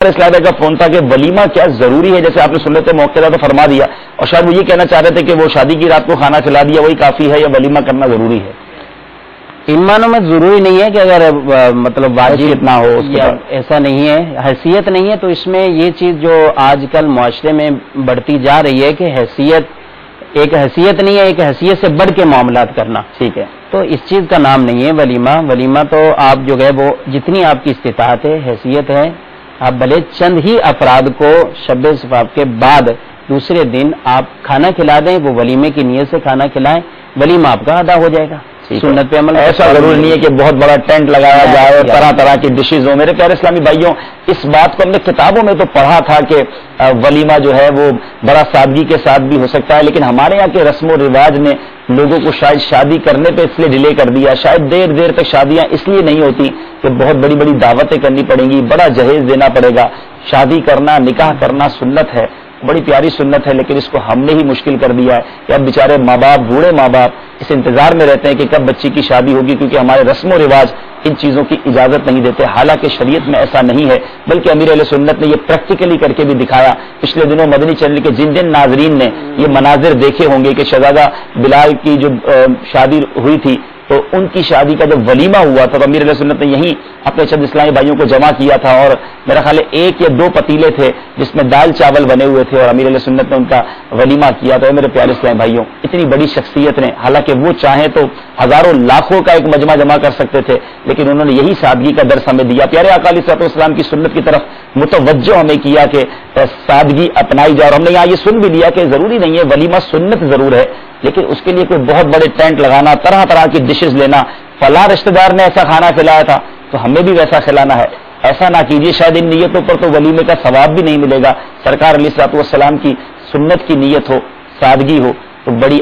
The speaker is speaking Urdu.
اسلام کا فون تھا کہ ولیمہ کیا ضروری ہے؟ جیسے آپ نے سنت موقع تو فرما دیا، اور شاید وہ یہ کہنا چاہ رہے تھے کہ وہ شادی کی رات کو کھانا کھلا دیا وہی کافی ہے یا ولیمہ کرنا ضروری ہے؟ ان معنوں میں ضروری نہیں ہے کہ اگر مطلب واجب نہ ہو اس کے بعد ایسا نہیں ہے، حیثیت نہیں ہے، تو اس میں یہ چیز جو آج کل معاشرے میں بڑھتی جا رہی ہے کہ حیثیت ایک حیثیت نہیں ہے، ایک حیثیت سے بڑھ کے معاملات کرنا، ٹھیک ہے، تو اس چیز کا نام نہیں ہے ولیمہ۔ ولیمہ تو آپ جو ہے وہ جتنی آپ کی استطاعت ہے، حیثیت ہے، آپ بھلے چند ہی افراد کو شب صفاف کے بعد دوسرے دن آپ کھانا کھلا دیں، وہ ولیمے کی نیت سے کھانا کھلائیں، ولیمہ آپ کا ادا ہو جائے گا۔ سنت پہ عمل ایسا ضروری نہیں ہے کہ بہت بڑا ٹینٹ لگایا جائے اور طرح طرح کی ڈشز ہوں۔ میرے پیارے اسلامی بھائیوں، اس بات کو ہم نے کتابوں میں تو پڑھا تھا کہ ولیمہ جو ہے وہ بڑا سادگی کے ساتھ بھی ہو سکتا ہے، لیکن ہمارے یہاں کے رسم و رواج نے لوگوں کو شاید شادی کرنے پہ اس لیے ڈیلے کر دیا، شاید دیر تک شادیاں اس لیے نہیں ہوتی کہ بہت بڑی بڑی دعوتیں کرنی پڑیں گی، بڑا جہیز دینا پڑے گا۔ شادی کرنا، نکاح کرنا سنت ہے، بڑی پیاری سنت ہے، لیکن اس کو ہم نے ہی مشکل کر دیا ہے کہ اب بیچارے ماں باپ، بوڑھے ماں باپ اس انتظار میں رہتے ہیں کہ کب بچی کی شادی ہوگی، کیونکہ ہمارے رسم و رواج ان چیزوں کی اجازت نہیں دیتے۔ حالانکہ شریعت میں ایسا نہیں ہے، بلکہ امیر اہل سنت نے یہ پریکٹیکلی کر کے بھی دکھایا۔ پچھلے دنوں مدنی چینل کے جن ناظرین نے یہ مناظر دیکھے ہوں گے کہ شہزادہ بلال کی جو شادی ہوئی تھی، تو ان کی شادی کا جب ولیمہ ہوا تھا تو امیر علیہ سنت نے یہیں اپنے چند اسلامی بھائیوں کو جمع کیا تھا، اور میرا خیال ہے 1 یا 2 پتیلے تھے جس میں دال چاول بنے ہوئے تھے، اور امیر علیہ سنت نے ان کا ولیمہ کیا تھا۔ میرے پیارے اسلامی بھائیوں، اتنی بڑی شخصیت نے، حالانکہ وہ چاہیں تو ہزاروں لاکھوں کا ایک مجمع جمع کر سکتے تھے، لیکن انہوں نے یہی سادگی کا درس ہمیں دیا۔ پیارے آقا علیہ الصلوۃ والسلام کی سنت کی طرف متوجہ ہمیں کیا کہ سادگی اپنائی جائے، اور ہم نے یہاں یہ سن بھی لیا کہ ضروری نہیں ہے، ولیمہ سنت ضرور ہے، لیکن اس کے لیے کوئی بہت بڑے ٹینٹ لگانا، طرح طرح کی ڈشز لینا، فلاں رشتہ دار نے ایسا کھانا کھلایا تھا تو ہمیں بھی ویسا کھلانا ہے، ایسا نہ کیجیے۔ شاید ان نیتوں پر تو ولیمے کا ثواب بھی نہیں ملے گا۔ سرکار علیہ الصلوۃ والسلام کی سنت کی نیت ہو، سادگی ہو، تو بڑی